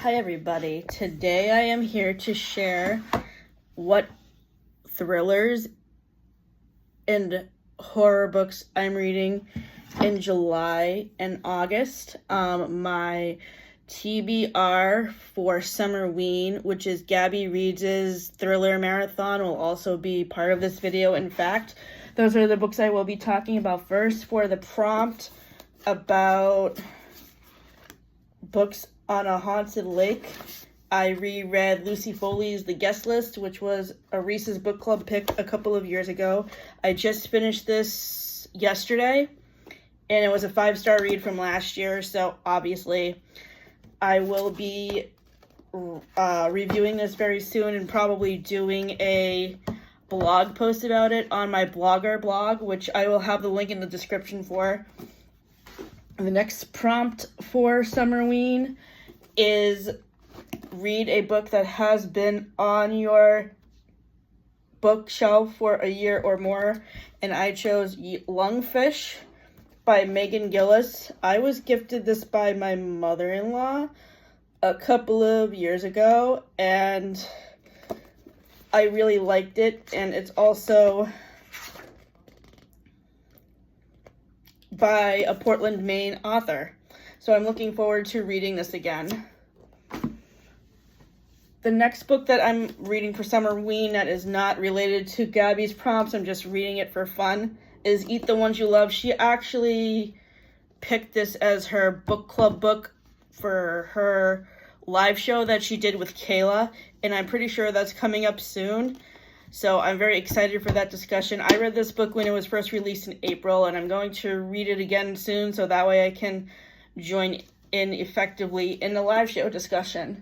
Hi everybody, today I am here to share what thrillers and horror books I'm reading in July and August. My TBR for Summer Ween, which is Gabby Reeds' thriller marathon, will also be part of this video. In fact, those are the books I will be talking about first. For the prompt about books on a haunted lake, I reread Lucy Foley's The Guest List, which was a Reese's Book Club pick a couple of years ago. I just finished this yesterday, and it was a 5-star read from last year, so obviously I will be reviewing this very soon and probably doing a blog post about it on my Blogger blog, which I will have the link in the description for. The next prompt for Summer Ween is read a book that has been on your bookshelf for a year or more, and I chose Lungfish by Megan Gillis. I was gifted this by my mother-in-law a couple of years ago, and I really liked it, and it's also by a Portland, Maine author. So I'm looking forward to reading this again. The next book that I'm reading for Summer Ween that is not related to Gabby's prompts, I'm just reading it for fun, is Eat the Ones You Love. She actually picked this as her book club book for her live show that she did with Kayla, and I'm pretty sure that's coming up soon. So I'm very excited for that discussion. I read this book when it was first released in April, and I'm going to read it again soon so that way I can join in effectively in the live show discussion.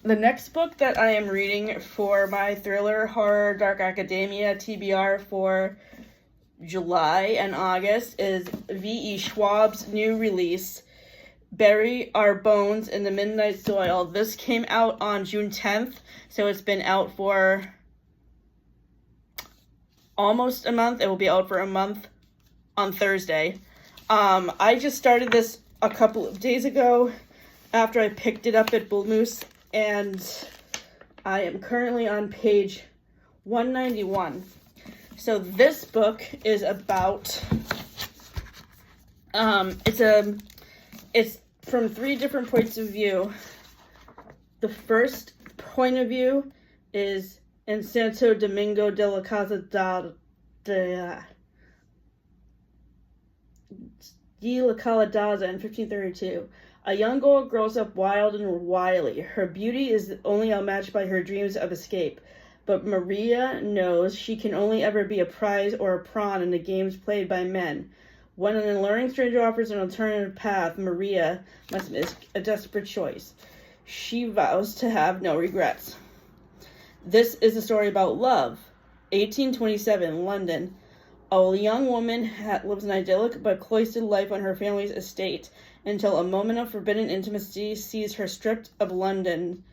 The next book that I am reading for my thriller horror dark academia TBR for July and August is V.E. Schwab's new release, Bury Our Bones in the Midnight Soil. This came out on June 10th, so it's been out for almost a month. It will be out for a month on Thursday. I just started this a couple of days ago after I picked it up at Bull Moose, and I am currently on page 191. So this book is about, it's from 3 different points of view. The first point of view is in Santo Domingo de la Casa de la Caladaza in 1532. A young girl grows up wild and wily. Her beauty is only outmatched by her dreams of escape. But Maria knows she can only ever be a prize or a pawn in the games played by men. When an alluring stranger offers an alternative path, Maria must make a desperate choice. She vows to have no regrets. This is a story about love. 1827, London. A young woman lives an idyllic but cloistered life on her family's estate until a moment of forbidden intimacy sees her stripped of London,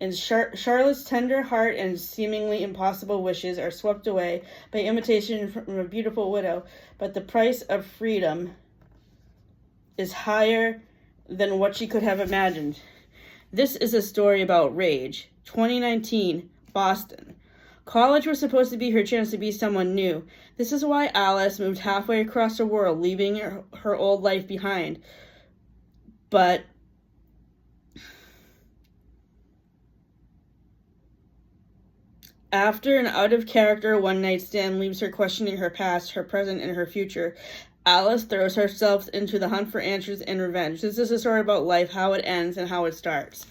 and Charlotte's tender heart and seemingly impossible wishes are swept away by invitation from a beautiful widow, but the price of freedom is higher than what she could have imagined. This is a story about rage. 2019, Boston. College was supposed to be her chance to be someone new. This is why Alice moved halfway across the world, leaving her old life behind. But after an out-of-character one-night stand leaves her questioning her past, her present, and her future, Alice throws herself into the hunt for answers and revenge. This is a story about life, how it ends, and how it starts.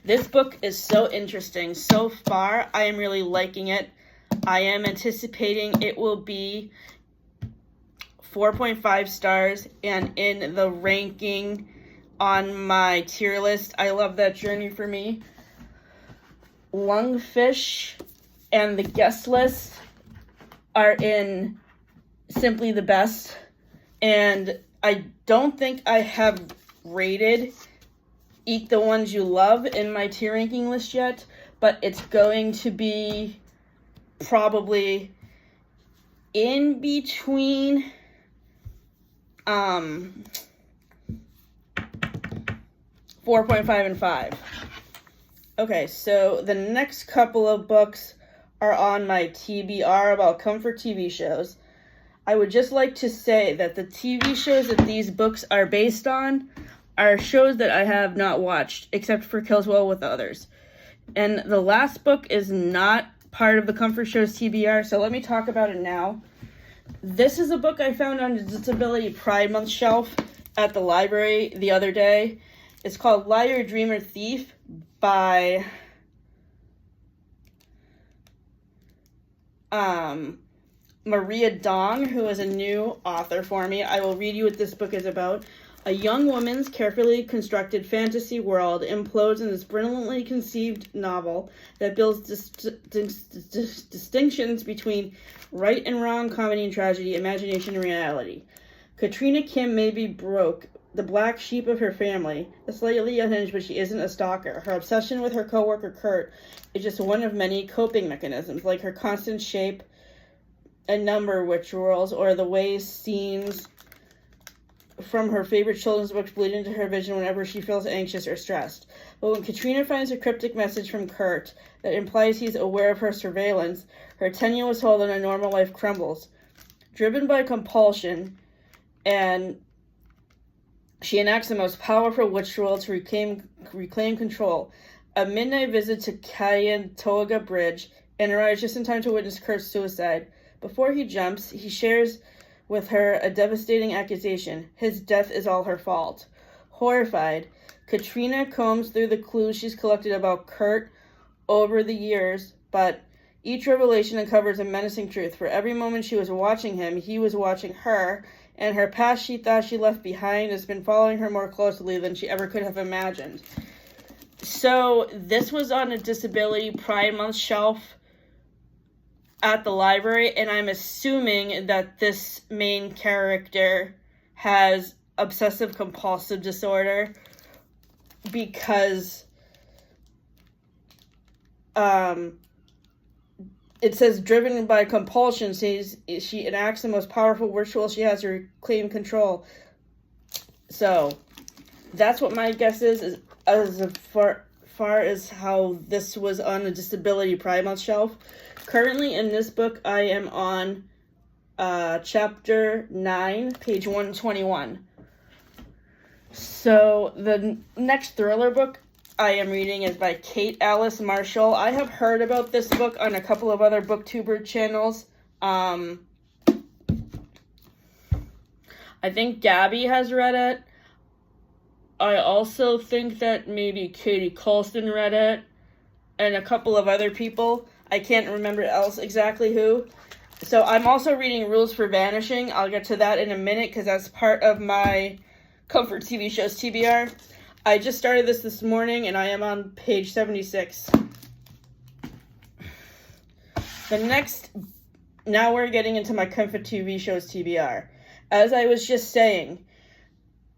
This book is so interesting. So far, I am really liking it. I am anticipating it will be 4.5 stars and in the ranking on my tier list. I love that journey for me. Lungfish and The Guest List are in simply the best, and I don't think I have rated Eat the Ones You Love in my tier ranking list yet, but it's going to be probably in between 4.5 and 5. Okay, so the next couple of books are on my TBR about comfort TV shows. I would just like to say that the TV shows that these books are based on are shows that I have not watched, except for Kills Well with Others. And the last book is not part of the Comfort Shows TBR, so let me talk about it now. This is a book I found on the Disability Pride Month shelf at the library the other day. It's called Liar, Dreamer, Thief by Maria Dong, who is a new author for me. I will read you what this book is about. A young woman's carefully constructed fantasy world implodes in this brilliantly conceived novel that builds distinctions between right and wrong, comedy and tragedy, imagination and reality. Katrina Kim may be broke, the black sheep of her family, slightly unhinged, but she isn't a stalker. Her obsession with her coworker Kurt is just one of many coping mechanisms, like her constant shape and number rituals, or the way scenes from her favorite children's books bleed into her vision whenever she feels anxious or stressed. But when Katrina finds a cryptic message from Kurt that implies he's aware of her surveillance, her tenuous hold on a normal life crumbles. Driven by compulsion, and she enacts the most powerful ritual to reclaim control. A midnight visit to Cayatoga Bridge, and arrives just in time to witness Kurt's suicide. Before he jumps, he shares with her a devastating accusation. His death is all her fault. Horrified, Katrina combs through the clues she's collected about Kurt over the years, but each revelation uncovers a menacing truth. For every moment she was watching him, he was watching her, and her past she thought she left behind has been following her more closely than she ever could have imagined. So this was on a Disability Pride Month shelf at the library, and I'm assuming that this main character has obsessive compulsive disorder because it says driven by compulsion, she enacts the most powerful ritual she has to reclaim control. So that's what my guess is as far as how this was on the Disability Pride Month shelf. Currently in this book, I am on chapter 9, page 121. So the next thriller book I am reading is by Kate Alice Marshall. I have heard about this book on a couple of other BookTuber channels. I think Gabby has read it. I also think that maybe Katie Colston read it, and a couple of other people. I can't remember else exactly who. So I'm also reading Rules for Vanishing. I'll get to that in a minute because that's part of my Comfort TV Shows TBR. I just started this morning and I am on page 76. Now we're getting into my Comfort TV Shows TBR. As I was just saying,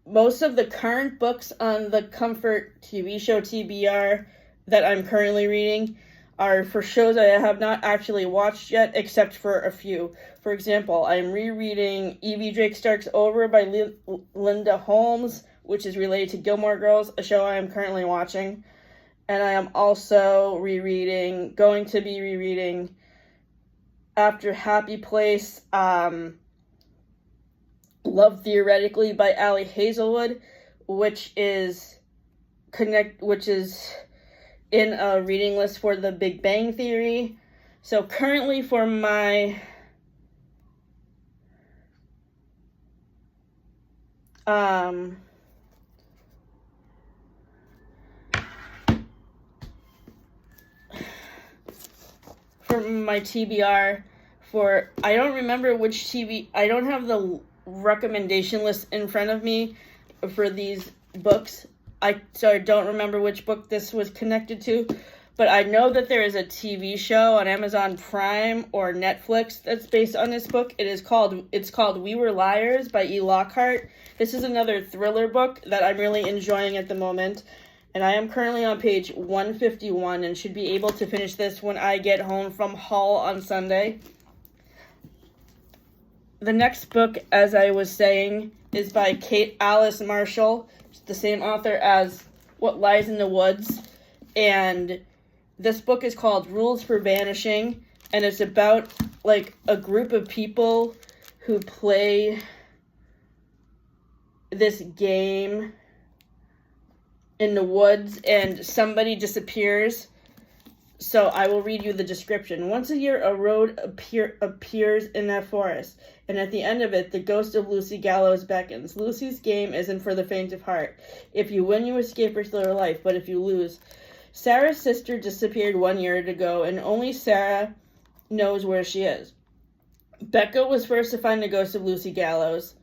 most of the current books on the Comfort TV Show TBR that I'm currently reading are for shows I have not actually watched yet, except for a few. For example, I am rereading Evie Drake Starks Over by Linda Holmes, which is related to Gilmore Girls, a show I am currently watching. And I am also going to be rereading After Happy Place, Love Theoretically by Allie Hazelwood, which is in a reading list for The Big Bang Theory. So currently for my TBR I don't remember which I don't have the recommendation list in front of me for these books. So I don't remember which book this was connected to, but I know that there is a TV show on Amazon Prime or Netflix that's based on this book. It's called We Were Liars by E. Lockhart. This is another thriller book that I'm really enjoying at the moment, and I am currently on page 151 and should be able to finish this when I get home from Hull on Sunday. The next book, as I was saying, is by Kate Alice Marshall, the same author as what lies in the woods. And this book is called Rules for Vanishing, and it's about like a group of people who play this game in the woods, and somebody disappears. So I will read you the description. Once a year, a road appears in that forest, and at the end of it, the ghost of Lucy Gallows beckons. Lucy's game isn't for the faint of heart. If you win, you escape her still her life, but if you lose... Sarah's sister disappeared 1 year ago, and only Sarah knows where she is. Becca was first to find the ghost of Lucy Gallows,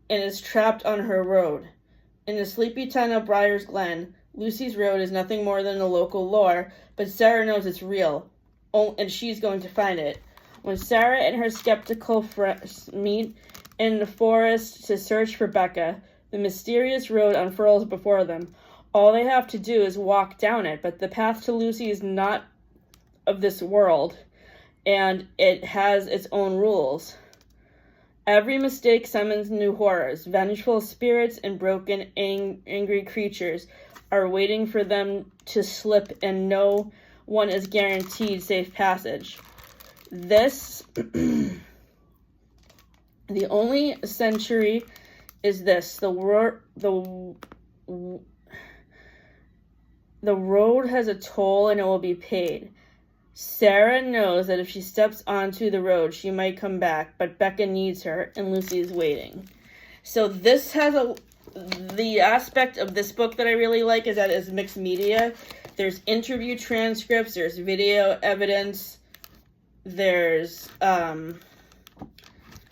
and is trapped on her road. In the sleepy town of Briar's Glen, Lucy's road is nothing more than a local lore, but Sarah knows it's real, and she's going to find it. When Sarah and her skeptical friends meet in the forest to search for Becca, the mysterious road unfurls before them. All they have to do is walk down it, but the path to Lucy is not of this world, and it has its own rules. Every mistake summons new horrors. Vengeful spirits and broken, angry creatures are waiting for them to slip, and no one is guaranteed safe passage. This, the only century is this. The road has a toll, and it will be paid. Sarah knows that if she steps onto the road, she might come back, but Becca needs her, and Lucy is waiting. So this has the aspect of this book that I really like is that it's mixed media. There's interview transcripts, there's video evidence, there's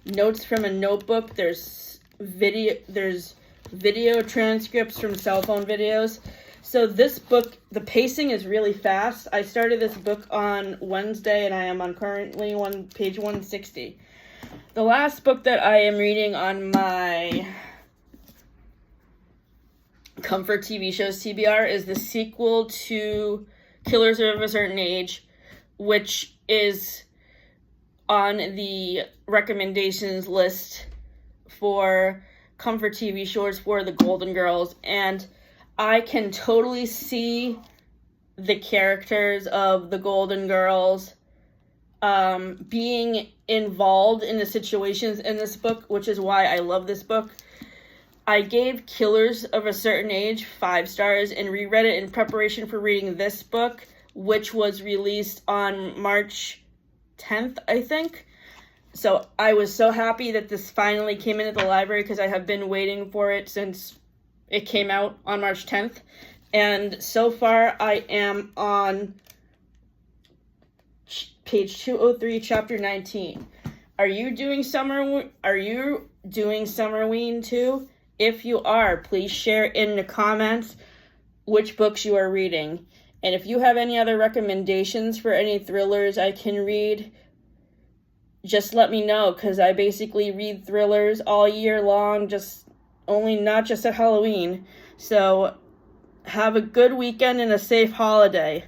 notes from a notebook, there's video transcripts from cell phone videos. So this book, the pacing is really fast. I started this book on Wednesday, and I am on currently page 160. The last book that I am reading on my Comfort TV Shows TBR is the sequel to Killers of a Certain Age, which is on the recommendations list for Comfort TV Shows for the Golden Girls, and I can totally see the characters of the Golden Girls being involved in the situations in this book, which is why I love this book. I gave Killers of a Certain Age 5 stars and reread it in preparation for reading this book, which was released on March 10th, I think. So I was so happy that this finally came in at the library because I have been waiting for it since it came out on March 10th. And so far I am on page 203, chapter 19. Are you doing Summer Ween too? If you are, please share in the comments which books you are reading. And if you have any other recommendations for any thrillers I can read, just let me know, because I basically read thrillers all year long, not just at Halloween. So have a good weekend and a safe holiday.